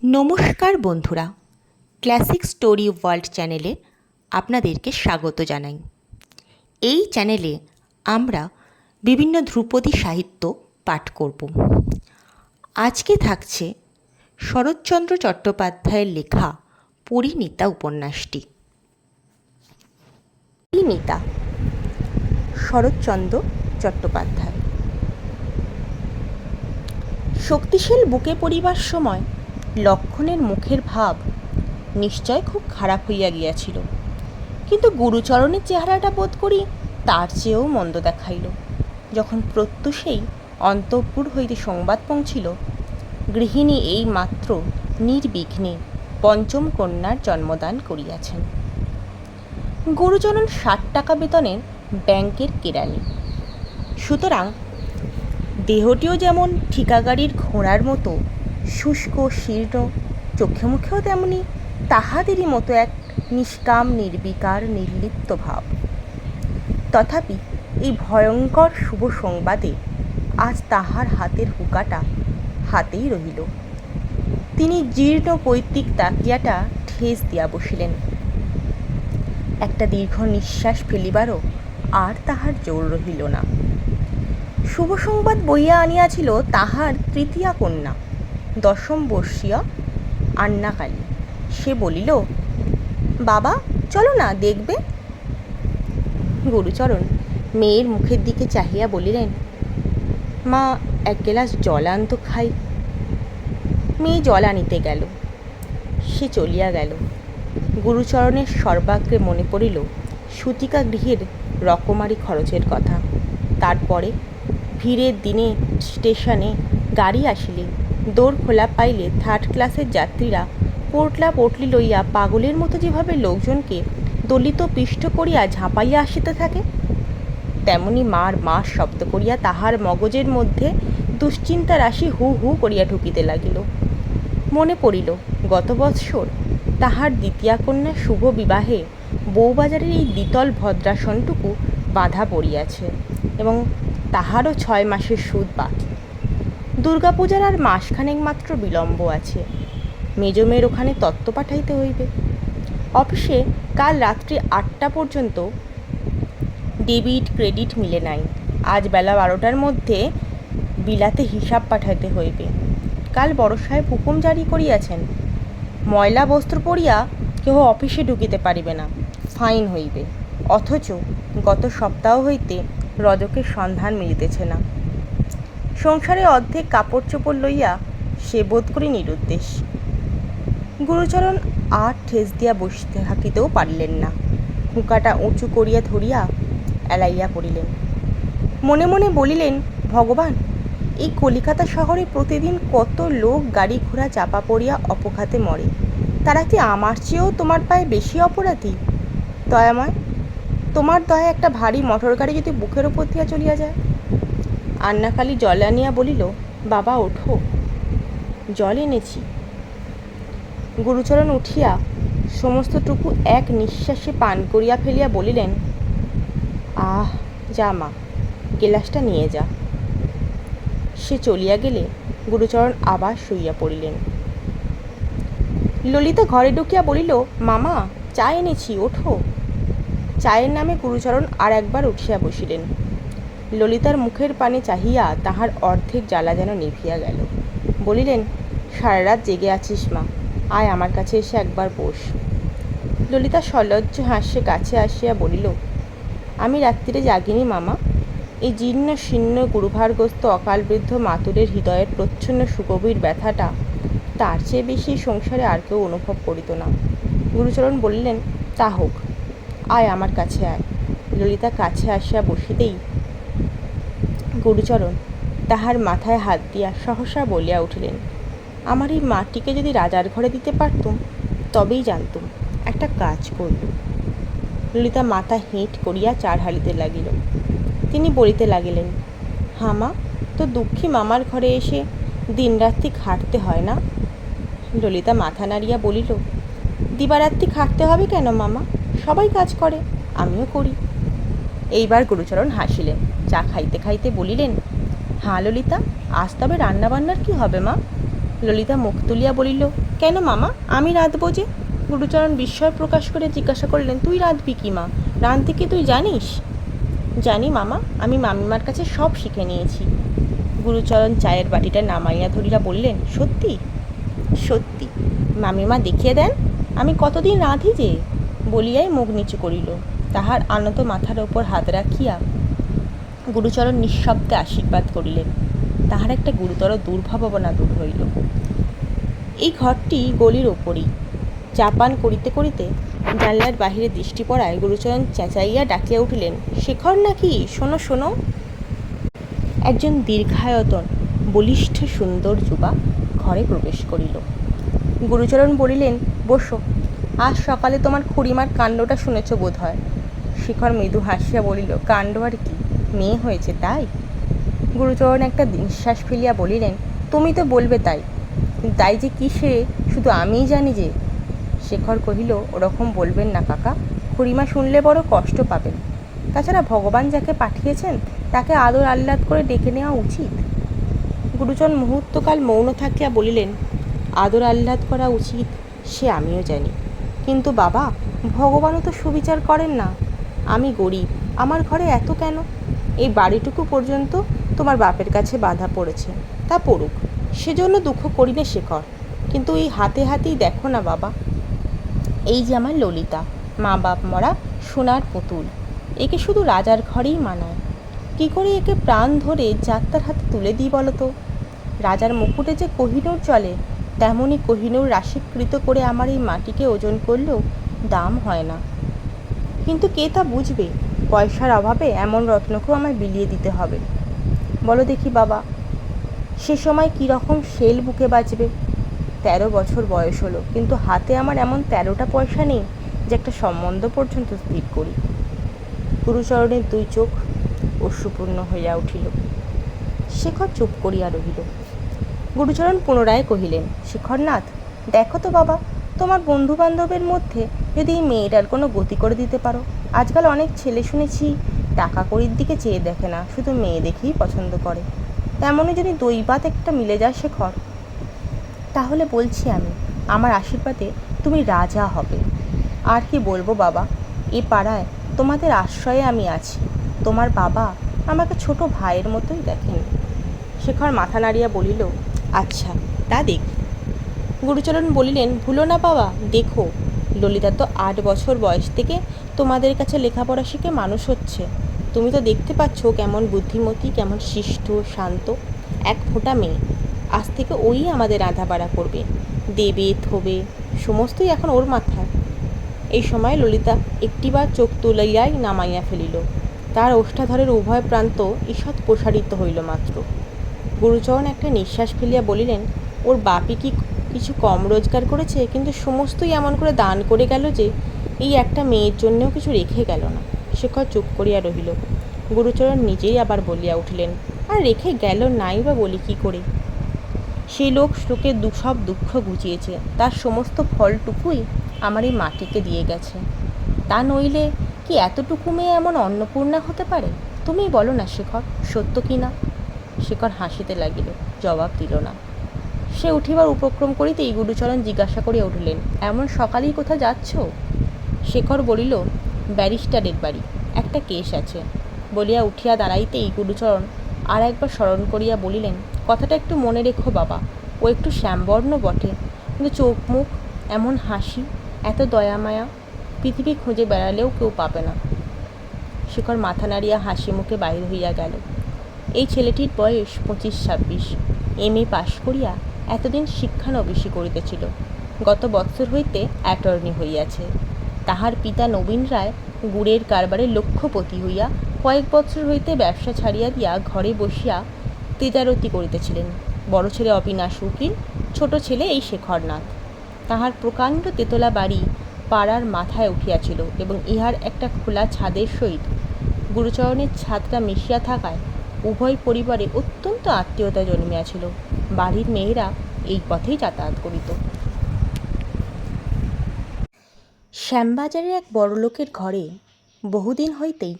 নমস্কার বন্ধুরা, classic story world চ্যানেলে আপনাদেরকে স্বাগত জানাই। এই চ্যানেলে আমরা বিভিন্ন ধ্রুপদী সাহিত্য পাঠ করব। আজকে থাকছে শরৎচন্দ্র চট্টোপাধ্যায়ের লেখা পরিণীতা উপন্যাসটি। পরিণীতা, শরৎচন্দ্র চট্টোপাধ্যায়। শক্তিশীল বুকে পড়িবার সময় লক্ষণের মুখের ভাব নিশ্চয় খুব খারাপ হইয়া গিয়াছিল, কিন্তু গুরুচরণের চেহারাটা বোধ করি তার চেয়েও মন্দ দেখাইল। যখন প্রত্যুষেই অন্তঃপুর হইতে সংবাদ পৌঁছিল, গৃহিণী এই মাত্র নির্বিঘ্নে পঞ্চম কন্যার জন্মদান করিয়াছেন। গুরুচরণ 60 টাকা বেতনের ব্যাংকের কেরানি, সুতরাং দেহটিও যেমন ঠিকাগাড়ির ঘোড়ার মতো শুষ্ক শীর্ণ, চোখে মুখেও তেমনি তাহাদেরই মতো এক নিষ্কাম নির্বিকার নির্লিপ্ত ভাব। তথাপি এই ভয়ঙ্কর শুভ সংবাদে আজ তাহার হাতের হুকাটা হাতেই রহিল। তিনি জীর্ণ পৈতৃক তাকিয়াটা ঠেস দিয়া বসিলেন। একটা দীর্ঘ নিঃশ্বাস ফেলিবারও আর তাহার জোর রহিল না। শুভ সংবাদ বইয়া আনিয়াছিল তাহার তৃতীয়া কন্যা, 10ম বর্ষীয়া আন্নাকালী। সে বলিল, বাবা চলো না, দেখবে। গুরুচরণ মেয়ের মুখের দিকে চাহিয়া বলিলেন, মা এক গ্লাস জল আন তো খাই। মেয়ে জল আনিতে গেল, সে চলিয়া গেল। গুরুচরণের সর্বাগ্রে মনে পড়িল সূতিকা গৃহের রকমারি খরচের কথা। তারপরে ভিড়ের দিনে স্টেশনে গাড়ি আসিলে দোর খোলা পাইলে 3rd ক্লাসের যাত্রীরা পোটলা পোটলি লইয়া পাগলের মতো যেভাবে লোকজনকে দলিত পিষ্ট করিয়া ঝাঁপাইয়া আসিতে থাকে, তেমনি মার মাস শব্দ করিয়া তাহার মগজের মধ্যে দুশ্চিন্তা রাশি হু হু করিয়া ঢুকিতে লাগিল। মনে পড়িল গত বৎসর তাহার দ্বিতীয়া কন্যা শুভ বিবাহে বউবাজারের এই দ্বিতল ভদ্রাসনটুকু বাঁধা পড়িয়াছে এবং তাহারও 6 মাসের সুদ বাকি। দুর্গাপূজার আর মাসখানেক মাত্র বিলম্ব আছে। মেজমের ওখানে তত্ত্ব পাঠাইতে হইবে। অফিসে কাল রাত্রি 8টা পর্যন্ত ডেবিট ক্রেডিট মিলে নাই। আজ বেলা 12টার মধ্যে বিলাতে হিসাব পাঠাইতে হইবে। কাল বড় সাহেব হুকুম জারি করিয়াছেন, ময়লা বস্ত্র পরিয়া কেহ অফিসে ঢুকিতে পারিবে না, ফাইন হইবে। অথচ গত সপ্তাহ হইতে রজকের সন্ধান মিলিতেছে না। সংসারে অর্ধেক কাপড় চোপড় লইয়া সে বোধ করি নিরুদ্দেশ। গুরুচরণ আর ঠেস দিয়া বসিতে থাকিতেও পারিলেন না। হুঁকাটা উঁচু করিয়া ধরিয়া এলাইয়া পড়িলেন। মনে মনে বলিলেন, ভগবান, এই কলিকাতা শহরে প্রতিদিন কত লোক গাড়ি ঘোড়া চাপা পড়িয়া অপঘাতে মরে, তারা কি আমার চেয়েও তোমার পায়ে বেশি অপরাধী? দয়াময়, তোমার দয়া একটা ভারী মোটর গাড়ি যদি বুকের ওপর দিয়া চলিয়া যায়। আন্নাকালী জল আনিয়া বলিল, বাবা ওঠো, জল এনেছি। গুরুচরণ উঠিয়া সমস্তটুকু এক নিঃশ্বাসে পান করিয়া ফেলিয়া বলিলেন, আহ, যা মা, গেলাসটা নিয়ে যা। সে চলিয়া গেলে গুরুচরণ আবার শুইয়া পড়িলেন। ললিতা ঘরে ঢুকিয়া বলিল, মামা চা এনেছি, ওঠো। চায়ের নামে গুরুচরণ আর একবার উঠিয়া বসিলেন। ললিতার মুখের পানে চাহিয়া তাহার অর্ধেক জ্বালা যেন নিভিয়া গেল। বলিলেন, সারা রাত জেগে আছিস মা, আয় আমার কাছে এসে একবার বস। ললিতা সলজ্জ হাস্যে কাছে আসিয়া বলিল, আমি রাত্রিরে জাগিনি মামা। এই জীর্ণ শীর্ণ গুরুভারগ্রস্ত অকাল বৃদ্ধ মাতুরের হৃদয়ের প্রচ্ছন্ন সুগভীর ব্যথাটা তার চেয়ে বেশি সংসারে আর কেউ অনুভব করিত না। গুরুচরণ বলিলেন, তা হোক, আয় আমার কাছে আয়। ললিতা কাছে আসিয়া বসিতেই গুরুচরণ তাহার মাথায় হাত দিয়া সহসা বলিয়া উঠিলেন, আমার এই মাটিকে যদি রাজার ঘরে দিতে পারতুম তবেই জানতুম একটা কাজ করব। ললিতা মাথা হেঁট করিয়া চার হালিতে লাগিল। তিনি বলিতে লাগিলেন, হামা, তো দুঃখী মামার ঘরে এসে দিনরাত্রি খাটতে হয় না? ললিতা মাথা নাড়িয়া বলিল, দিবারাত্রি খাটতে হবে কেন মামা? সবাই কাজ করে, আমিও করি। এইবার গুরুচরণ হাসিলেন। চা খাইতে খাইতে বলিলেন, হ্যাঁ ললিতা, আজ তবে রান্নাবান্নার কি হবে মা? ললিতা মুখ তুলিয়া বলিল, কেন মামা, আমি রাঁধবো যে? গুরুচরণ বিস্ময় প্রকাশ করে জিজ্ঞাসা করলেন, তুই রাঁধবি কি মা? রাঁধতে কি তুই জানিস? জানি মামা, আমি মামিমার কাছে সব শিখে নিয়েছি। গুরুচরণ চায়ের বাটিটা নামাইয়া ধরিয়া বললেন, সত্যি? সত্যি। মামিমা দেখিয়ে দেন, আমি কতদিন রাঁধি যে। বলিয়াই মুখ নিচু করিল। তাহার আনত মাথার ওপর হাত রাখিয়া গুরুচরণ নিঃশব্দে আশীর্বাদ করিলেন। তাহার একটা গুরুতর দুর্ভাবনা দূর হইল। এই ঘরটি গলির ওপরই। চা পান করিতে করিতে জানলার বাহিরে দৃষ্টি পড়ায় গুরুচরণ চেঁচাইয়া ডাকিয়া উঠিলেন, শেখর নাকি? শোনো শোনো। একজন দীর্ঘায়তন বলিষ্ঠ সুন্দর যুবা ঘরে প্রবেশ করিল। গুরুচরণ বলিলেন, বসো। আজ সকালে তোমার খুড়িমার কাণ্ডটা শুনেছ বোধ হয়। শেখর মৃদু হাসিয়া বলিল, কাণ্ড আর কি, মেয়ে হয়েছে তাই। গুরুচরণ একটা নিঃশ্বাস ফেলিয়া বলিলেন, তুমি তো বলবে তাই, তাই যে কিসে শুধু আমিই জানি যে। শেখর কহিল, ওরকম বলবেন না কাকা, খুড়িমা শুনলে বড় কষ্ট পাবেন। তাছাড়া ভগবান যাকে পাঠিয়েছেন তাকে আদর আহ্লাদ করে ডেকে নেওয়া উচিত। গুরুচরণ মুহূর্তকাল মৌন থাকিয়া বলিলেন, আদর আহ্লাদ করা উচিত সে আমিও জানি, কিন্তু বাবা, ভগবানও তো সুবিচার করেন না। আমি গরিব, আমার ঘরে এত কেন? এই বাড়িটুকু পর্যন্ত তোমার বাপের কাছে বাধা পড়েছে, তা পড়ুক, সেজন্য দুঃখ করি না শেখর। কিন্তু এই হাতে হাতেই দেখো না বাবা, এই যে আমার ললিতা, মা বাপ মরা সোনার পুতুল, একে শুধু রাজার ঘরেই মানায়। কি করে একে প্রাণ ধরে যাত্রার হাতে তুলে দিই বলো তো? রাজার মুকুটে যে কোহিনূর চলে, তেমনই কোহিনূর রাশিকৃত করে আমার এই মাটিকে ওজন করলেও দাম হয় না। কিন্তু কে তা বুঝবে? পয়সার অভাবে এমন রত্নকেও আমায় বিলিয়ে দিতে হবে। বলো দেখি বাবা, সে সময় কীরকম শেল বুকে বাজবে? 13 বছর বয়স হলো, কিন্তু হাতে আমার এমন 13টা পয়সা নেই যে একটা সম্বন্ধ পর্যন্ত স্থির করি। গুরুচরণের দুই চোখ অশ্রুপূর্ণ হইয়া উঠিল। শেখর চুপ করিয়া রহিল। গুরুচরণ পুনরায় কহিলেন, শেখরনাথ, দেখো তো বাবা, তোমার বন্ধু বান্ধবের মধ্যে যদি এই মেয়েটার কোনো গতি করে দিতে পারো। আজকাল অনেক ছেলে শুনেছি টাকা কড়ির দিকে চেয়ে দেখে না, শুধু মেয়ে দেখেই পছন্দ করে। তেমনই যদি দৈবাত একটা মিলে যায় শেখর, তাহলে বলছি আমি, আমার আশীর্বাদে তুমি রাজা হবে। আর কি বলবো বাবা, এ পাড়ায় তোমাদের আশ্রয়ে আমি আছি। তোমার বাবা আমাকে ছোট ভাইয়ের মতোই দেখেন। শেখর মাথা নাড়িয়া বলিল, আচ্ছা, তা দেখ। গুরুচরণ বলিলেন, ভুলো না বাবা, দেখো, ললিতা তো 8 বছর বয়স থেকে তোমাদের কাছে লেখাপড়া শিখে মানুষ হচ্ছে। তুমি তো দেখতে পাচ্ছ কেমন বুদ্ধিমতী, কেমন শিষ্ট শান্ত, এক ফোঁটা মেয়ে। আজ থেকে ওই আমাদের রাঁধাবাড়া করবে, দেবে থবে, সমস্তই এখন ওর মাথায়। এই সময় ললিতা একটিবার চোখ তুলিয়াই নামাইয়া ফেলিল। তার ওষ্ঠাধরের উভয় প্রান্ত ঈষৎ প্রসারিত হইল মাত্র। গুরুচরণ একটা নিঃশ্বাস ফেলিয়া বলিলেন, ওর বাপি কি কিছু কম রোজগার করেছে, কিন্তু সমস্তই এমন করে দান করে গেল যে এই একটা মেয়ের জন্যেও কিছু রেখে গেল না। শেখর চুপ করিয়া রহিল। গুরুচরণ নিজেই আবার বলিয়া উঠিলেন, আর রেখে গেল নাই বা বলি কি করে? সেই লোক শ্লোকের সব দুঃখ ঘুচিয়েছে, তার সমস্ত ফলটুকুই আমার এই মাটিকে দিয়ে গেছে। তা নইলে কি এতটুকু মেয়ে এমন অন্নপূর্ণা হতে পারে? তুমিই বলো না শেখর, সত্য কি না? শেখর হাসিতে লাগিল, জবাব দিল না। সে উঠিবার উপক্রম করিতেই গুরুচরণ জিজ্ঞাসা করিয়া উঠিলেন, এমন সকালেই কোথা যাচ্ছ? শেখর বলিল, ব্যারিস্টারের বাড়ি, একটা কেস আছে। বলিয়া উঠিয়া দাঁড়াইতেই গুরুচরণ আর একবার স্মরণ করিয়া বলিলেন, কথাটা একটু মনে রেখো বাবা, ও একটু শ্যামবর্ণ বটে, কিন্তু চোখ মুখ এমন হাসি, এত দয়া মায়া, পৃথিবী খুঁজে বেড়ালেও কেউ পাবে না। শেখর মাথা নাড়িয়া হাসি মুখে বাহির হইয়া গেল। এই ছেলেটির বয়স 25-26, MA পাশ করিয়া এতদিন শিক্ষানবিশি করিতেছিল। গত বৎসর হইতে অ্যাটর্নি হইয়াছে। তাহার পিতা নবীন রায় গুড়ের কারবারে লক্ষপতি হইয়া কয়েক বৎসর হইতে ব্যবসা ছাড়িয়া দিয়া ঘরে বসিয়া তেজারতি করিতেছিলেন। বড় ছেলে অবিনাশ উকিল, ছোট ছেলে এই শেখরনাথ। তাহার প্রকাণ্ড তেতলা বাড়ি পাড়ার মাথায় উঠিয়াছিল এবং ইহার একটা খোলা ছাদের সহিত গুরুচরণের ছাদটা মিশিয়া থাকায় উভয় পরিবারে অত্যন্ত আত্মীয়তা জন্মিয়াছিল। বাড়ির মেয়েরা এই পথেই যাতায়াত করিত। শ্যামবাজারের এক বড়লোকের ঘরে বহুদিন হইতেই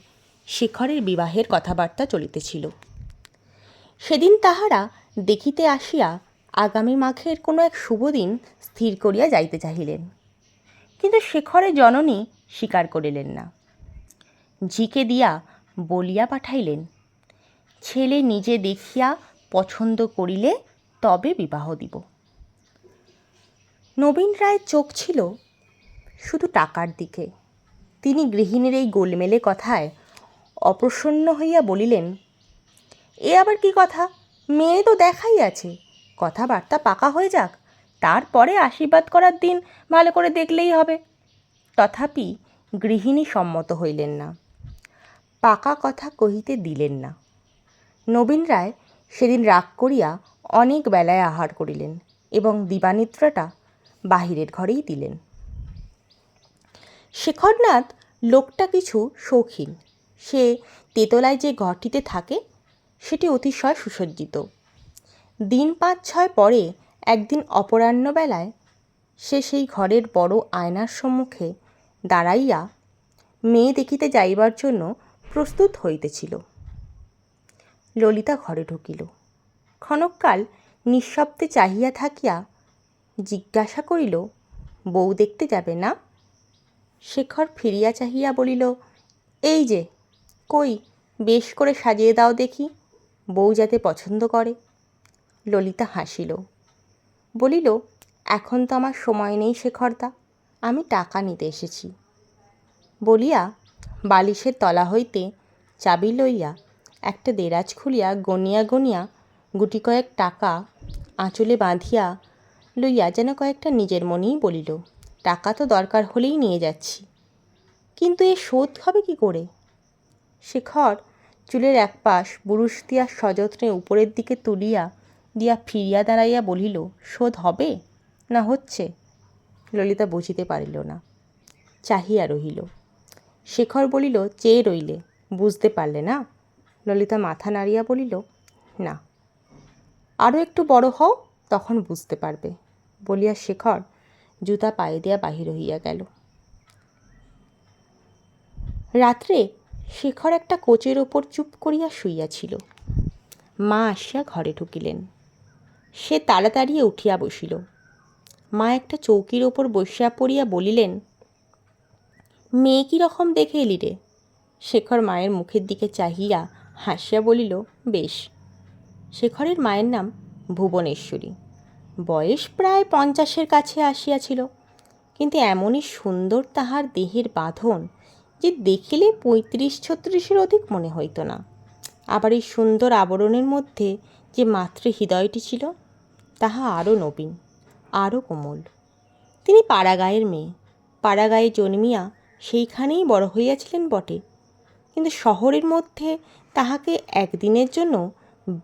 শেখরের বিবাহের কথাবার্তা চলিতেছিল। সেদিন তাহারা দেখিতে আসিয়া আগামী মাঘের কোনো এক শুভ দিন স্থির করিয়া যাইতে চাহিলেন, কিন্তু শেখরের জননী স্বীকার করিলেন না। ঝিকে দিয়া বলিয়া পাঠাইলেন, ছেলে নিজে দেখিয়া পছন্দ করিলে তবে বিবাহ দিব। নবীন রায়ের চোখ ছিল শুধু টাকার দিকে। তিনি গৃহিণীর এই গোলমেলে কথায় অপ্রসন্ন হইয়া বলিলেন, এ আবার কি কথা? মেয়ে তো দেখাই আছে, কথাবার্তা পাকা হয়ে যাক, তারপরে আশীর্বাদ করার দিন ভালো করে দেখলেই হবে। তথাপি গৃহিণী সম্মত হইলেন না, পাকা কথা কহিতে দিলেন না। নবীন রায় সেদিন রাগ করিয়া অনেক বেলায় আহার করিলেন এবং দিবানিদ্রাটা বাহিরের ঘরেই দিলেন। শেখরনাথ লোকটা কিছু শৌখিন। সে তেতলায় যে ঘরটিতে থাকে সেটি অতিশয় সুসজ্জিত। দিন 5-6 পরে একদিন অপরাহ্নবেলায় সে সেই ঘরের বড় আয়নার সম্মুখে দাঁড়াইয়া মেয়ে দেখিতে যাইবার জন্য প্রস্তুত হইতেছিল। ললিতা ঘরে ঢুকিল। ক্ষণকাল নিঃশব্দে চাহিয়া থাকিয়া জিজ্ঞাসা করিল, বউ দেখতে যাবে না? শেখর ফিরিয়া চাহিয়া বলিল, এই যে। কই, বেশ করে সাজিয়ে দাও দেখি, বউ যাতে পছন্দ করে। ললিতা হাসিল, বলিল, এখন তো আমার সময় নেই শেখরদা, আমি টাকা নিতে এসেছি। বলিয়া বালিশের তলা হইতে চাবি লইয়া একটা দেরাজ খুলিয়া গনিয়া গনিয়া গুটি কয়েক টাকা আঁচলে বাঁধিয়া লইয়া যেন কয়েকটা নিজের মনেই বলিল, টাকা তো দরকার হলেই নিয়ে যাচ্ছি, কিন্তু এ শোধ হবে কি করে? শেখর চুলের এক পাশ বুরুশ দিয়া সযত্নে উপরের দিকে তুলিয়া দিয়া ফিরিয়া দাঁড়াইয়া বলিল, শোধ হবে না হচ্ছে? ললিতা বুঝিতে পারিল না, চাহিয়া রহিল। শেখর বলিল, চেয়ে রইলে বুঝতে পারলে না? ললিতা মাথা নাড়িয়া বলিল, না। আরও একটু বড় হও, তখন বুঝতে পারবে, বলিয়া শেখর জুতা পায়ে দিয়া বাহির হইয়া গেল। রাত্রে শেখর একটা কোচের ওপর চুপ করিয়া শুইয়াছিল। মা আসিয়া ঘরে ঢুকিলেন। সে তাড়াতাড়ি উঠিয়া বসিল। মা একটা চৌকির ওপর বসিয়া পড়িয়া বলিলেন, মেয়ে কী রকম দেখে এলি রে? শেখর মায়ের মুখের দিকে চাহিয়া হাসিয়া বলিল, বেশ। শেখরের মায়ের নাম ভুবনেশ্বরী। বয়স প্রায় 50-এর কাছে আসিয়াছিল, কিন্তু এমনই সুন্দর তাহার দেহের বাঁধন যে দেখিলে 35-36-এর অধিক মনে হইত না। আবার এই সুন্দর আবরণের মধ্যে যে মাতৃহৃদয়টি ছিল, তাহা আরও নবীন, আরও কোমল। তিনি পাড়াগাঁয়ের মেয়ে, পাড়াগাঁয়ে জন্মিয়া সেইখানেই বড় হইয়াছিলেন বটে, কিন্তু শহরের মধ্যে তাহাকে একদিনের জন্য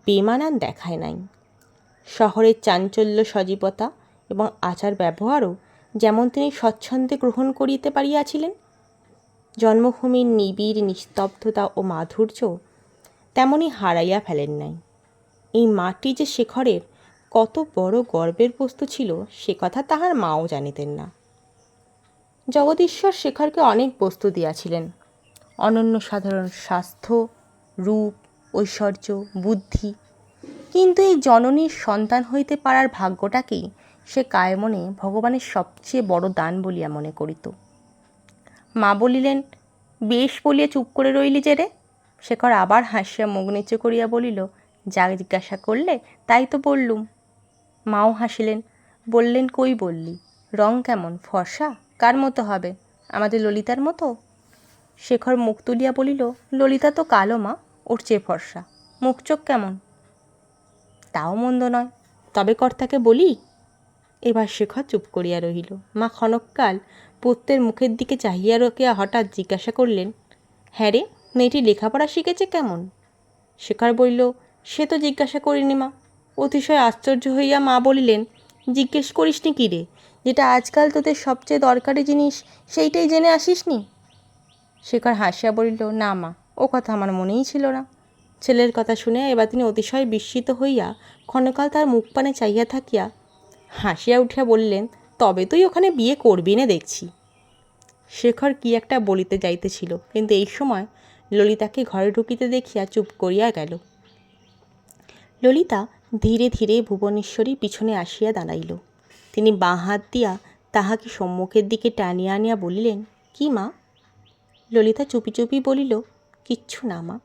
বেমানান দেখায় নাই। শহরের চাঞ্চল্য সজীবতা এবং আচার ব্যবহারও যেমন তিনি স্বচ্ছন্দে গ্রহণ করিতে পারিয়াছিলেন, জন্মভূমির নিবিড় নিস্তব্ধতা ও মাধুর্য তেমনি হারাইয়া ফেলেন নাই। এই মাটি যে শেখরের কত বড় গর্বের বস্তু ছিল, সে কথা তাহার মাও জানিতেন না। জগদীশ্বর শেখরকে অনেক বস্তু দিয়াছিলেন, অনন্য সাধারণ স্বাস্থ্য, রূপ, ঐশ্বর্য, বুদ্ধি, কিন্তু এই জননীর সন্তান হইতে পারার ভাগ্যটাকেই সে কায়মনে ভগবানের সবচেয়ে বড় দান বলিয়া মনে করিত। মা বলিলেন, বেশ বলিয়া চুপ করে রইলি যে রে? শেখর আবার হাসিয়া মুখ নিচু করিয়া বলিল, যা জিজ্ঞাসা করলে তাই তো বললুম। মাও হাসিলেন, বললেন, কই বললি? রং কেমন? ফর্সা? কার মতো হবে? আমাদের ললিতার মতো? শেখর মুখ তুলিয়া বলিল, ললিতা তো কালো মা, ওর চেয়ে ফর্সা। মুখ চোখ কেমন? তাও মন্দ নয়, তবে কর্তাকে বলি। এবার শেখর চুপ করিয়া রহিল। মা ক্ষণকাল পুত্রের মুখের দিকে চাহিয়া রকিয়া হঠাৎ জিজ্ঞাসা করলেন, হ্যাঁ রে, মেয়েটি লেখাপড়া শিখেছে কেমন? শেখর বলিল, সে তো জিজ্ঞাসা করিনি মা। অতিশয় আশ্চর্য হইয়া মা বলিলেন, জিজ্ঞেস করিসনি কী রে? যেটা আজকাল তোদের সবচেয়ে দরকারি জিনিস, সেইটাই জেনে আসিস নি? শেখর হাসিয়া বলিল, না মা, ও কথা আমার মনেই ছিল না। ছেলের কথা শুনে এবার তিনি অতিশয় বিস্মিত হইয়া ক্ষণকাল তার মুখ পানে চাহিয়া থাকিয়া হাসিয়া উঠিয়া বললেন, তবে তুই ওখানে বিয়ে করবি না দেখছি। শেখর কি একটা বলিতে যাইতেছিল, কিন্তু এই সময় ললিতাকে ঘরে ঢুকিতে দেখিয়া চুপ করিয়া গেল। ললিতা ধীরে ধীরে ভুবনেশ্বরী পিছনে আসিয়া দাঁড়াইল। তিনি বাঁ হাত দিয়া তাহাকে সম্মুখের দিকে টানিয়া আনিয়া বলিলেন, কি মা? ললিতা চুপি চুপি বলিল, কিচ্ছু না মা।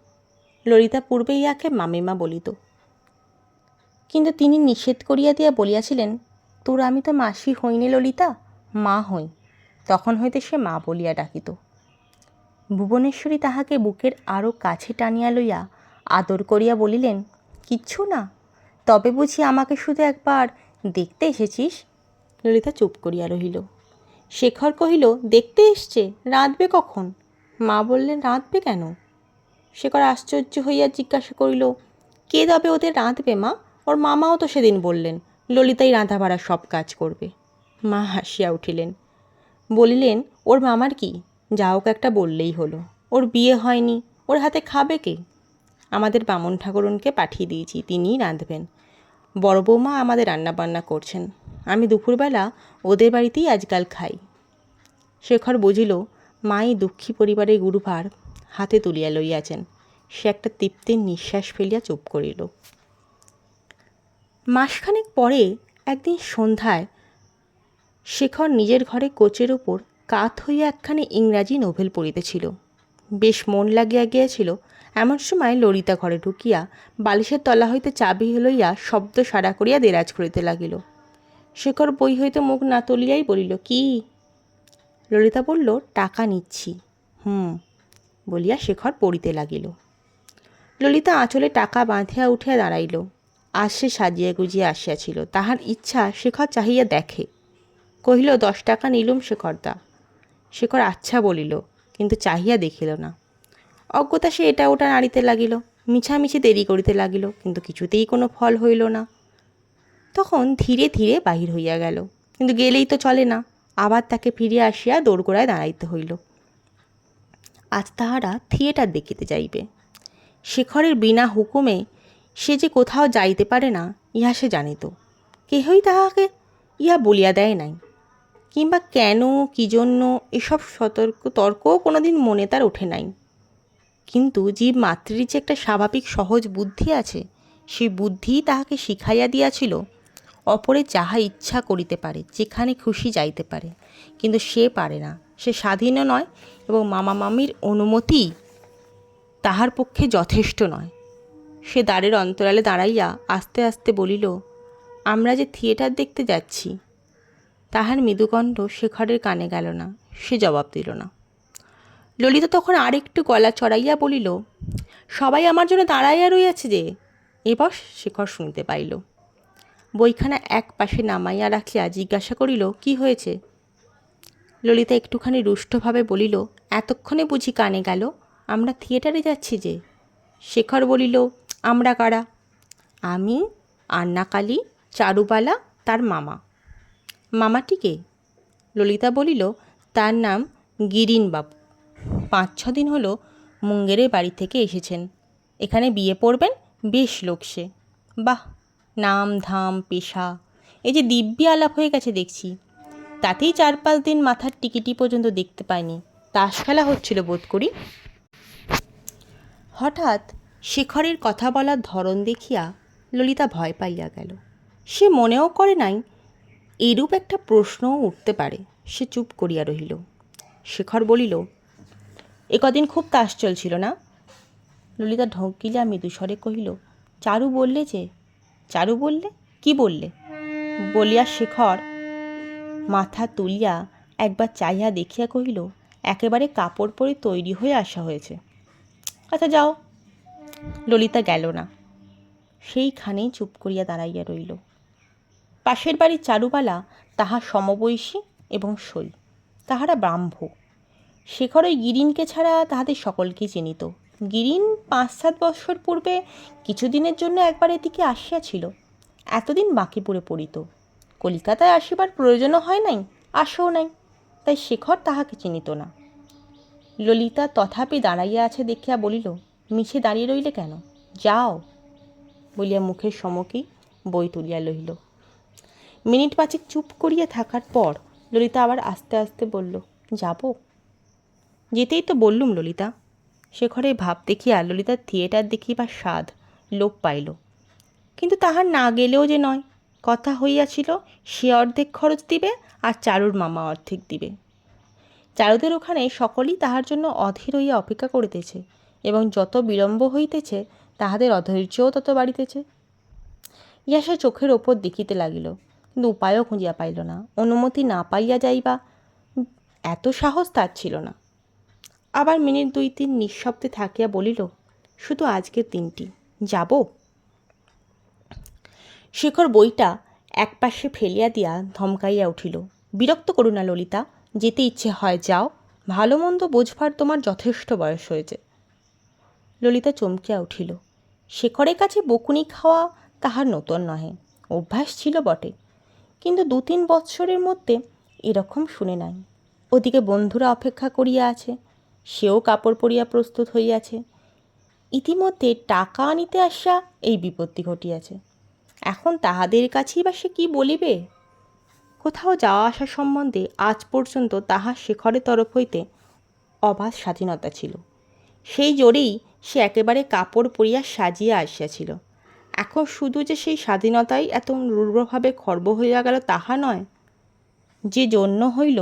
ললিতা পূর্বে ইহাকে মামিমা বলিত, কিন্তু তিনি নিষেধ করিয়া দিয়া বলিয়াছিলেন, তোর আমি তো মাসি হইনি ললিতা, মা হই। তখন হইতে সে মা বলিয়া ডাকিত। ভুবনেশ্বরী তাহাকে বুকের আরও কাছে টানিয়া লইয়া আদর করিয়া বলিলেন, কিচ্ছু না? তবে বুঝি আমাকে শুধু একবার দেখতে এসেছিস? ললিতা চুপ করিয়া রহিল। শেখর কহিল, দেখতে এসছে? রাঁধবে কখন? মা বললেন, রাঁধবে কেন? শেখর আশ্চর্য হইয়া জিজ্ঞাসা করিল, কে তবে ওদের রাঁধবে মা? ওর মামাও তো সেদিন বললেন ললিতাই রাঁধা বাড়া সব কাজ করবে। মা হাসিয়া উঠিলেন, বলিলেন, ওর মামার কি, যা হোক একটা বললেই হলো। ওর বিয়ে হয়নি, ওর হাতে খাবে কে? আমাদের বামুন ঠাকুরনকে পাঠিয়ে দিয়েছি, তিনিই রাঁধবেন। বড় বৌমা আমাদের রান্নাবান্না করছেন। আমি দুপুরবেলা ওদের বাড়িতেই আজকাল খাই। শেখর বুঝিল মাই দুঃখী পরিবারের গুরুভার হাতে তুলিয়া লইয়াছেন। সে একটা তৃপ্তির নিঃশ্বাস ফেলিয়া চুপ করিল। মাসখানেক পরে একদিন সন্ধ্যায় শেখর নিজের ঘরে কোচের উপর কাত হইয়া একখানি ইংরাজি নোভেল পড়িতেছিল। বেশ মন লাগিয়া গিয়াছিল। এমন সময় ললিতা ঘরে ঢুকিয়া বালিশের তলা হইতে চাবি লইয়া শব্দ সাড়া করিয়া দেরাজ করিতে লাগিল। শেখর বই হইতে মুখ না তুলিয়াই বলিল, কি? ললিতা বলল, টাকা নিচ্ছি। বলিয়া শেখর পড়িতে লাগিল। ললিতা আঁচলে টাকা বাঁধিয়া উঠিয়া দাঁড়াইল। আজ সে সাজিয়া গুজিয়া আসিয়াছিল। তাহার ইচ্ছা শেখর চাহিয়া দেখে। কহিল, 10 টাকা নিলুম শেখরদা। শেখর আচ্ছা বলিল, কিন্তু চাহিয়া দেখিল না। অজ্ঞতা সে এটা ওটা নাড়িতে লাগিল, মিছামিছি দেরি করিতে লাগিল, কিন্তু কিছুতেই কোনো ফল হইল না। তখন ধীরে ধীরে বাহির হইয়া গেল, কিন্তু গেলেই তো চলে না। আবার তাকে ফিরিয়া আসিয়া দোরগোড়ায় দাঁড়াইতে হইল। আজ তাহারা থিয়েটার দেখিতে যাইবে। শেখরের বিনা হুকুমে সে যে কোথাও যাইতে পারে না, ইহা সে জানিত। কেহই তাহাকে ইহা বলিয়া দেয় নাই, কিংবা কেন কি জন্য এসব তর্কও কোনোদিন মনে তার ওঠে নাই। কিন্তু জীব মাতৃর যে একটা স্বাভাবিক সহজ বুদ্ধি আছে, সেই বুদ্ধিই তাহাকে শিখাইয়া দিয়াছিল অপরে যাহা ইচ্ছা করিতে পারে, যেখানে খুশি যাইতে পারে, কিন্তু সে পারে না। সে স্বাধীনও নয় এবং মামা মামির অনুমতি তাহার পক্ষে যথেষ্ট নয়। সে দ্বারের অন্তরালে দাঁড়াইয়া আস্তে আস্তে বলিল, আমরা যে থিয়েটার দেখতে যাচ্ছি। তাহার মৃদুকণ্ঠ শেখরের কানে গেল না। সে জবাব দিল না। ললিতা তখন আরেকটু গলা চড়াইয়া বলিল, সবাই আমার জন্য দাঁড়াইয়া রইয়াছে যে। এবার শেখর শুনিতে পাইল। বইখানা এক পাশে নামাইয়া রাখিয়া জিজ্ঞাসা করিল, কি হয়েছে? ললিতা একটুখানি রুষ্টভাবে বলিল, এতক্ষণে বুঝি কানে গেল? আমরা থিয়েটারে যাচ্ছি যে। শেখর বলিল, আমরা কারা? আমি, আন্নাকালী, চারুবালা, তার মামা। মামাটি কে? ললিতা বলিল, তার নাম গিরিনবাবু। 5-6 দিন হলো মুঙ্গেরের বাড়ি থেকে এসেছেন। এখানে বিয়ে পড়বেন। বেশ লোক সে। বাহ, নাম ধাম পেশা এই যে দিব্যি আলাপ হয়ে গেছে দেখছি। তাতেই 4-5 দিন মাথার টিকিটি পর্যন্ত দেখতে পায়নি। তাস খেলা হচ্ছিল বোধ করি। হঠাৎ শেখরের কথা বলার ধরন দেখিয়া ললিতা ভয় পাইয়া গেল। সে মনেও করে নাই এরূপ একটা প্রশ্নও উঠতে পারে। সে চুপ করিয়া রহিল। শেখর বলিল, একদিন খুব তাস চলছিল না? ললিতা ঢোক গিলিয়া মৃদুস্বরে কহিল, চারু বললে যে। চারু বললে? কি বললে? বলিয়া শেখর মাথা তুলিয়া একবার চাইয়া দেখিয়া কহিল, একেবারে কাপড় পরে তৈরি হয়ে আসা হয়েছে। আচ্ছা যাও। ললিতা গেল না। সেইখানেই চুপ করিয়া দাঁড়াইয়া রইল। পাশের বাড়ির চারুবালা তাহার সমবয়সী এবং সই। তাহারা ব্রাহ্ম। শেখর ওই গিরিনকে ছাড়া তাহাদের সকলকেই চিনিত। গিরিন 5-7 বৎসর পূর্বে কিছুদিনের জন্য একবার এদিকে আসিয়াছিল। এতদিন বাঁকিপুরে পড়িত। কলিকাতায় আসিবার প্রয়োজনও হয় নাই, আসেও নাই, তাই শেখর তাহাকে চিনিত না। ললিতা তথাপি দাঁড়াইয়া আছে দেখিয়া বলিল, মিছে দাঁড়িয়ে রইলে কেন? যাও। বলিয়া মুখের সম্মুখেই বই তুলিয়া লইল। মিনিট 5 চুপ করিয়া থাকার পর ললিতা আবার আস্তে আস্তে বলল, যাব? যেতেই তো বললুম ললিতা। শেখরের ভাব দেখিয়া ললিতার থিয়েটার দেখিবার স্বাদ লোপ পাইল। কিন্তু তাহার না গেলেও যে নয়, কথা হইয়াছিল সে অর্ধেক খরচ দিবে আর চারুর মামা অর্ধেক দিবে। চারুদের ওখানে সকলেই তাহার জন্য অধীর হইয়া অপেক্ষা করিতেছে, এবং যত বিলম্ব হইতেছে তাহাদের অধৈর্যও তত বাড়িতেছে। ইহা সে চোখের ওপর দেখিতে লাগিল, কিন্তু উপায়ও খুঁজিয়া পাইল না। অনুমতি না পাইয়া যাইবা এত সাহস তার ছিল না। আবার মিনিট 2-3 নিঃশব্দে থাকিয়া বলিল, শুধু আজকের দিনটি, যাব? শেখর বইটা একপাশে ফেলিয়া দিয়া ধমকাইয়া উঠিল, বিরক্ত করু না ললিতা, যেতে ইচ্ছে হয় যাও, ভালো মন্দ বোঝবার তোমার যথেষ্ট বয়স হয়েছে। ললিতা চমকিয়া উঠিল। শেখরের কাছে বকুনি খাওয়া তাহার নতুন নহে, অভ্যাস ছিল বটে, কিন্তু 2-3 বৎসরের মধ্যে এরকম শুনে নাই। ওদিকে বন্ধুরা অপেক্ষা করিয়া আছে, সেও কাপড় পরিয়া প্রস্তুত হইয়াছে। ইতিমধ্যে টাকা আনিতে আসা এই বিপত্তি ঘটিয়াছে। এখন তাহাদের কাছেই বা সে কী বলিবে? কোথাও যাওয়া আসা সম্বন্ধে আজ পর্যন্ত তাহার শেখরের তরফ হইতে অবাধ স্বাধীনতা ছিল। সেই জোরেই সে একেবারে কাপড় পরিয়া সাজিয়া আসিয়াছিল। এখন শুধু যে সেই স্বাধীনতাই এত রূঢ়ভাবে খর্ব হইয়া গেল তাহা নয়, যে জন্য হইল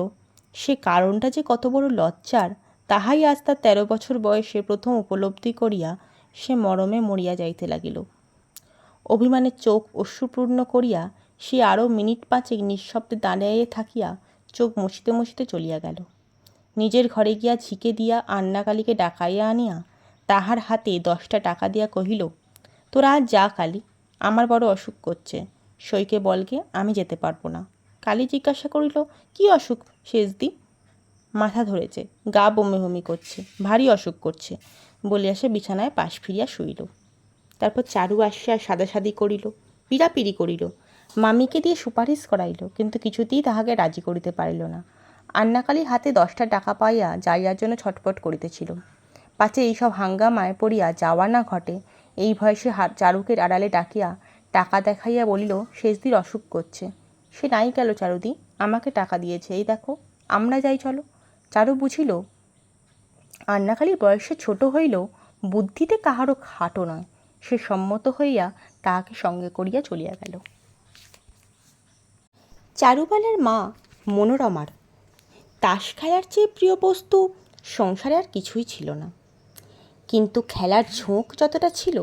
সে কারণটা যে কত বড় লজ্জার তাহাই আজ তার 13 বছর বয়সে প্রথম উপলব্ধি করিয়া সে মরমে মরিয়া যাইতে লাগিল। অভিমানের চোখ অশ্রুপূর্ণ করিয়া সে আরও মিনিট 5 নিঃশব্দে দাঁড়াইয়া থাকিয়া চোখ মুছিতে মুছিতে চলিয়া গেল। নিজের ঘরে গিয়া ঝিকে দিয়া আন্নাকালীকে ডাকাইয়া আনিয়া তাহার হাতে 10টা টাকা দিয়া কহিল, তোরা আজ যা কালী, আমার বড় অসুখ করছে, সইকে বলগে আমি যেতে পারবো না। কালী জিজ্ঞাসা করিল, কি অসুখ শেষদি? মাথা ধরেছে, গা বমি বমি করছে, ভারী অসুখ করছে বলিয়া সে বিছানায় পাশ ফিরিয়া শুইল। তারপর চারু আসিয়া সাদাসাদি করিল, পিড়াপিড়ি করিল, মামিকে দিয়ে সুপারিশ করাইল, কিন্তু কিছুতেই তাহাকে রাজি করিতে পারিল না। আন্নাকালীর হাতে 10টা টাকা পাইয়া যাইয়ার জন্য ছটপট করিতেছিল। পাছে এইসব হাঙ্গামায় পড়িয়া যাওয়া না ঘটে, এই ভয়ে সে চারুকে আড়ালে ডাকিয়া টাকা দেখাইয়া বলিল, শেষদির অসুখ করছে। সে নাই গেল চারুদি, আমাকে টাকা দিয়েছে, এই দেখো, আমরা যাই চলো। চারু বুঝিল আন্নাকালীর বয়সে ছোট হইলেও বুদ্ধিতে কাহারও খাটো নয়। সে সম্মত হইয়া তাহাকে সঙ্গে করিয়া চলিয়া গেল। চারুবালার মা মনোরমার তাস খেলার চেয়ে প্রিয় বস্তু সংসারে আর কিছুই ছিল না, কিন্তু খেলার ঝোঁক যতটা ছিল,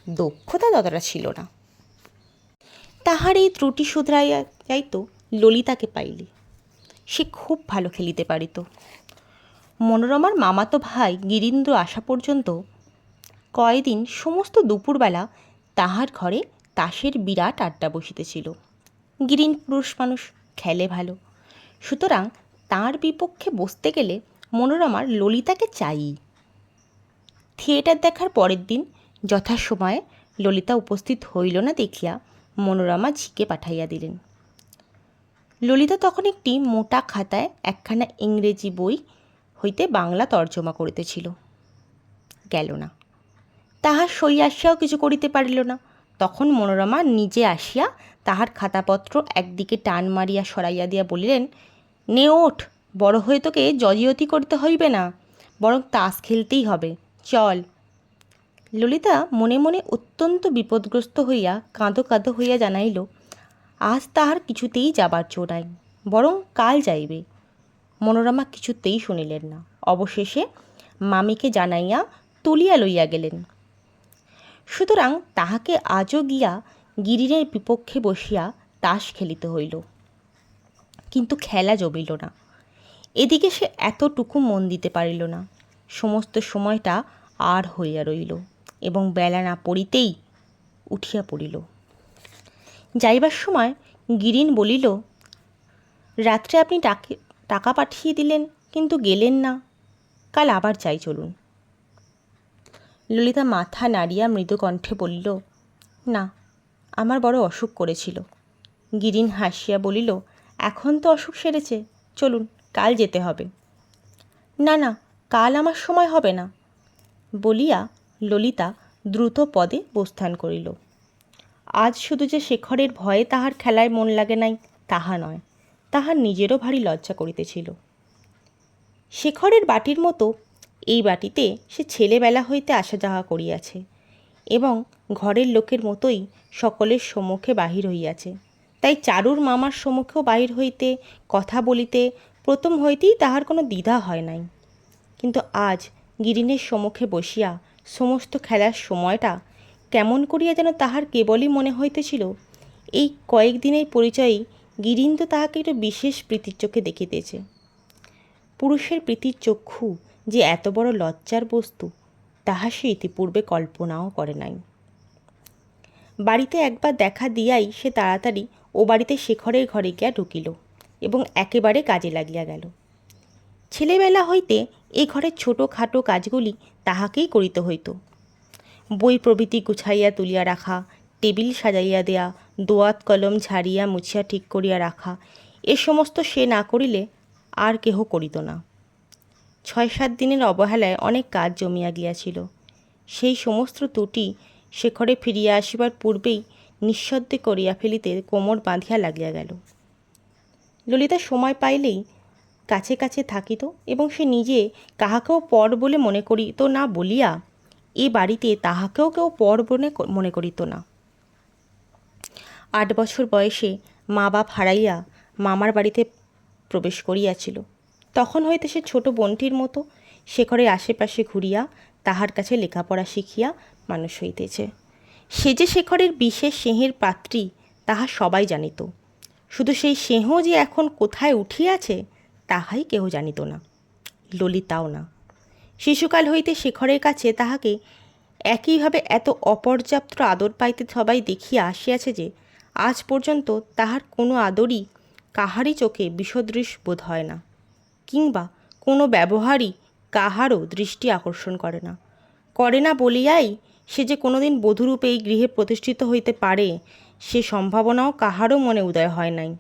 দক্ষতা ততটা ছিল না। তাহার এই ত্রুটি শুধরাইয়া যাইত ললিতাকে পাইলে। সে খুব ভালো খেলিতে পারিত। মনোরমার মামাতো ভাই গিরীন্দ্র আসা পর্যন্ত কয়দিন সমস্ত দুপুরবেলা তাহার ঘরে তাসের বিরাট আড্ডা বসিতেছিল। গিরিন পুরুষ মানুষ, খেলে ভালো, সুতরাং তাঁর বিপক্ষে বসতে গেলে মনোরমার ললিতাকে চাই। থিয়েটার দেখার পরের দিন যথাসময়ে ললিতা উপস্থিত হইল না দেখিয়া মনোরমা ঝিকে পাঠাইয়া দিলেন। ললিতা তখন একটি মোটা খাতায় একখানা ইংরেজি বই হইতে বাংলা তর্জমা করিতেছিল। গেল না। তাহার সই আসিয়াও কিছু করিতে পারিল না। তখন মনোরমা নিজে আসিয়া তাহার খাতাপত্র একদিকে টান মারিয়া সরাইয়া দিয়া বলিলেন, নে ওঠ, বড় হয়ে তোকে জজিয়তি করতে হইবে না, বরং তাস খেলতেই হবে, চল। ললিতা মনে মনে অত্যন্ত বিপদগ্রস্ত হইয়া কাঁদো কাঁদো হইয়া জানাইল, আজ তাহার কিছুতেই যাবার জো নাই, বরং কাল যাইবে। মনোরমা কিছুতেই শুনিলেন না। অবশেষে মামিকে জানাইয়া তুলিয়া লইয়া গেলেন। সুতরাং তাহাকে আজও গিয়া গিরিনের বিপক্ষে বসিয়া তাস খেলিতে হইল, কিন্তু খেলা জমিল না। এদিকে সে এতটুকু মন দিতে পারিল না। সমস্ত সময়টা আর হইয়া রইল, এবং বেলা না পড়িতেই উঠিয়া পড়িল। যাইবার সময় গিরিন বলিল, রাত্রে আপনি টাকা পাঠিয়ে দিলেন, কিন্তু গেলেন না, কাল আবার যাই চলুন। ললিতা মাথা নাড়িয়া মৃদু কণ্ঠে বলিল, না, আমার বড় অসুখ করেছিল। গিরিন হাসিয়া বলিল, এখন তো অসুখ সেরেছে, চলুন, কাল যেতে হবে। না না, কাল আমার সময় হবে না বলিয়া ললিতা দ্রুত পদে প্রস্থান করিল। আজ শুধু যে শেখরের ভয়ে তাহার খেলায় মন লাগে নাই তাহা নয়, তাহার নিজেরও ভারী লজ্জা করিতেছিল। শেখরের বাটির মতো এই বাটিতে সে ছেলেবেলা হইতে আসা যাওয়া করিয়াছে। এবং ঘরের লোকের মতোই সকলের সম্মুখে বাহির হইয়াছে। তাই চারুর মামার সম্মুখেও বাহির হইতে, কথা বলিতে প্রথম হইতেই তাহার কোনো দ্বিধা হয় নাই। কিন্তু আজ গিরিনের সম্মুখে বসিয়া সমস্ত খেলার সময়টা কেমন করিয়া যেন তাহার কেবলই মনে হইতেছিল এই কয়েকদিনের পরিচয়েই গিরিন তো তাহাকে একটু বিশেষ প্রীতির চোখে দেখিতেছে। পুরুষের প্রীতির চক্ষু যে এত বড় লজ্জার বস্তু তাহা সে ইতিপূর্বে কল্পনাও করে নাই। বাড়িতে একবার দেখা দিয়াই সে তাড়াতাড়ি ও বাড়িতে শেখরের ঘরে গিয়া ঢুকিল এবং একেবারে কাজে লাগিয়া গেল। ছেলেবেলা হইতে এ ঘরের ছোটোখাটো কাজগুলি তাহাকেই করিতে হইত। বই প্রভৃতি গুছাইয়া তুলিয়া রাখা, টেবিল সাজাইয়া দেয়া, দোয়াত কলম ঝাড়িয়া মুছিয়া ঠিক করিয়া রাখা, এ সমস্ত সে না করিলে আর কেহ করিত না। 6-7 দিনের অবহেলায় অনেক কাজ জমিয়া গিয়াছিল। সেই সমস্ত ত্রুটি শেখরে ফিরিয়া আসিবার পূর্বেই নিঃশব্দে করিয়া ফেলিতে কোমর বাঁধিয়া লাগিয়া গেল। ললিতা সময় পাইলেই কাছে কাছে থাকিত এবং সে নিজে কাহাকেও পর বলে মনে করিত না বলিয়া এ বাড়িতে তাহাকেও কেউ পর বলে মনে করিত না। 8 বছর বয়সে মা বাপ হারাইয়া মামার বাড়িতে প্রবেশ করিয়াছিল। তখন হইতে সে ছোট বোনটির মতো শেখরের আশেপাশে ঘুরিয়া তাহার কাছে লেখাপড়া শিখিয়া মানুষ হইতেছে। সে যে শেখরের বিশেষ স্নেহের পাত্রী তাহা সবাই জানিত, শুধু সেই স্নেহ যে এখন কোথায় উঠিয়াছে তাহাই কেহ জানিত না, ললিতাও না। শিশুকাল হইতে শেখরের কাছে তাহাকে একইভাবে এত অপর্যাপ্ত আদর পাইতে সবাই দেখিয়া আসিয়াছে যে আজ পর্যন্ত তাহার কোনো আদরই কাহারই চোখে বিষদৃশ বোধ হয় না, কিংবা কোনো ব্যবহারই কাহারও দৃষ্টি আকর্ষণ করে না বলিয়াই সে যে কোনোদিন বধূরূপে এই গৃহে প্রতিষ্ঠিত হইতে পারে সে সম্ভাবনাও কাহারও মনে উদয় হয় নাই।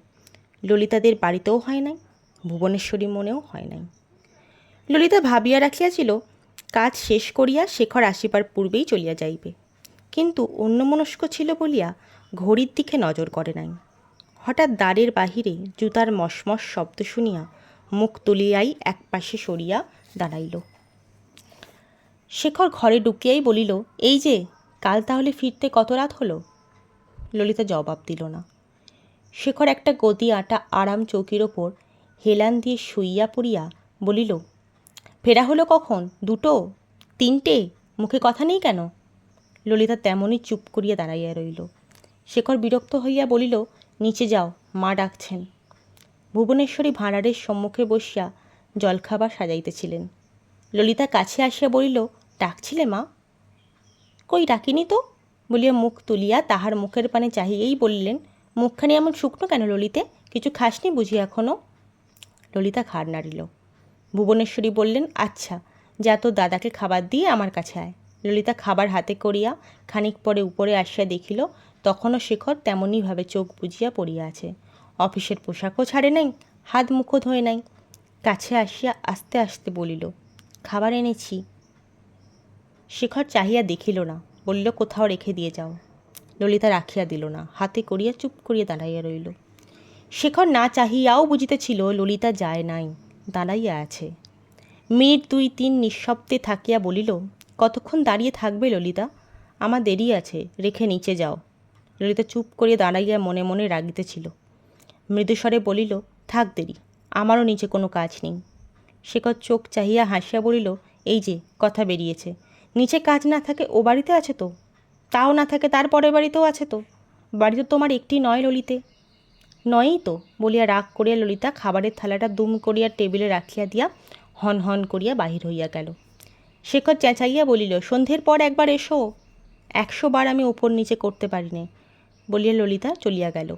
ললিতাদের বাড়িতেও হয় নাই, ভুবনেশ্বরী মনেও হয় নাই। ললিতা ভাবিয়া রাখিয়াছিল কাজ শেষ করিয়া শেখর আসিবার পূর্বেই চলিয়া যাইবে, কিন্তু অন্যমনস্ক ছিল বলিয়া ঘড়ির দিকে নজর করে নাই। হঠাৎ দ্বারের বাহিরে জুতার মশমশ শব্দ শুনিয়া মুখ তুলিয়াই একপাশে সরিয়া দাঁড়াইল। শেখর ঘরে ঢুকিয়াই বলিল, এই যে, কাল তাহলে ফিরতে কত রাত হলো? ললিতা জবাব দিল না। শেখর একটা গদি আটা আরাম চৌকির ওপর হেলান দিয়ে শুইয়া পড়িয়া বলিল, ফেরা হলো কখন? 2টো? 3টে? মুখে কথা নেই কেন? ললিতা তেমনই চুপ করিয়া দাঁড়াইয়া রইল। শেখর বিরক্ত হইয়া বলিল, নিচে যাও, মা ডাকছেন। ভুবনেশ্বরী ভাঁড়ারের সম্মুখে বসিয়া জলখাবার সাজাইতেছিলেন। ললিতা কাছে আসিয়া বলিল, ডাকছিলে মা? কই ডাকিনি তো বলিয়া মুখ তুলিয়া তাহার মুখের পানে চাহিয়েই বললেন, মুখখানি এমন শুকনো কেন ললিতে? কিছু খাসনি বুঝি এখনও? ললিতা ঘাড় নাড়িল। ভুবনেশ্বরী বললেন, আচ্ছা যা তোর দাদাকে খাবার দিয়ে আমার কাছে আয়। ললিতা খাবার হাতে করিয়া খানিক পরে উপরে আসিয়া দেখিল তখনও শেখর তেমনইভাবে চোখ বুজিয়া পড়িয়া আছে। অফিসের পোশাকও ছাড়ে নাই, হাত মুখও ধোয় নাই। কাছে আসিয়া আস্তে আস্তে বলিল, খাবার এনেছি। শেখর চাহিয়া দেখিল না, বলিল, কোথাও রেখে দিয়ে যাও। ললিতা রাখিয়া দিল না, হাতে করিয়া চুপ করিয়া দাঁড়াইয়া রইল। শেখর না চাহিয়াও বুঝিতেছিল ললিতা যায় নাই, দাঁড়াইয়া আছে। মিনিট 2-3 নিঃশব্দে থাকিয়া বলিল, কতক্ষণ দাঁড়িয়ে থাকবে ললিতা? আমার দেরি আছে, রেখে নিচে যাও। ললিতা চুপ করিয়া দাঁড়াইয়া মনে মনে রাগিতেছিল। মৃদুস্বরে বলিল, থাক দেরি, আমারও নিচে কোনো কাজ নেই। শেখর চোখ চাহিয়া হাসিয়া বলিল, এই যে কথা বেরিয়েছে, নিচে কাজ না থাকে ও বাড়িতে আছে তো, তাও না থাকে তার পরের বাড়িতেও আছে তো, বাড়ি তো তোমার একটি নয় ললিতে। নয়ই তো বলিয়া রাগ করিয়া ললিতা খাবারের থালাটা দুম করিয়া টেবিলে রাখিয়া দিয়া হন হন করিয়া বাহির হইয়া গেল। শেখর চেঁচাইয়া বলিল, সন্ধ্যের পর একবার এসো। 100 বার আমি ওপর নিচে করতে পারি নে বলিয়া ললিতা চলিয়া গেল।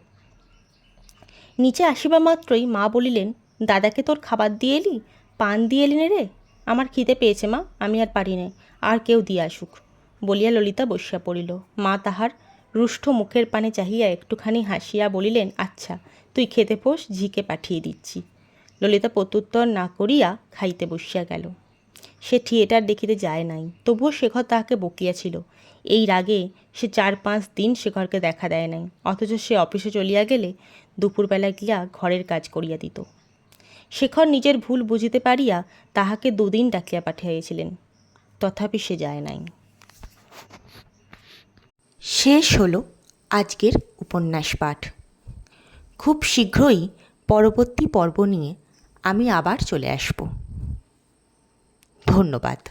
নিচে আসিবা মাত্রই মা বলিলেন, দাদাকে তোর খাবার দিয়ে এলি? পান দিয়ে এলি নে রে? আমার খিদে পেয়েছে মা, আমি আর পারি নে, আর কেউ দিয়ে আসুক বলিয়া ললিতা বসিয়া পড়িল। মা তাহার রুষ্ট মুখের পানে চাহিয়া একটুখানি হাসিয়া বলিলেন, আচ্ছা তুই খেতে পোষ, ঝিকে পাঠিয়ে দিচ্ছি। ললিতা প্রত্যুত্তর না করিয়া খাইতে বসিয়া গেল। সে থিয়েটার দেখিতে যায় নাই, তবুও শেখর তাহাকে বকিয়াছিল। এই রাগে সে 4-5 দিন শেখরকে দেখা দেয় নাই, অথচ সে অফিসে চলিয়া গেলে দুপুরবেলা গিয়া ঘরের কাজ করিয়া দিত। শেখর নিজের ভুল বুঝিতে পারিয়া তাহাকে 2 দিন ডাকিয়া পাঠিয়াছিলেন, তথাপি সে যায় নাই। শেষ হলো আজকের উপন্যাস পাঠ। খুব শীঘ্রই পরবর্তী পর্ব নিয়ে আমি আবার চলে আসব। ধন্যবাদ।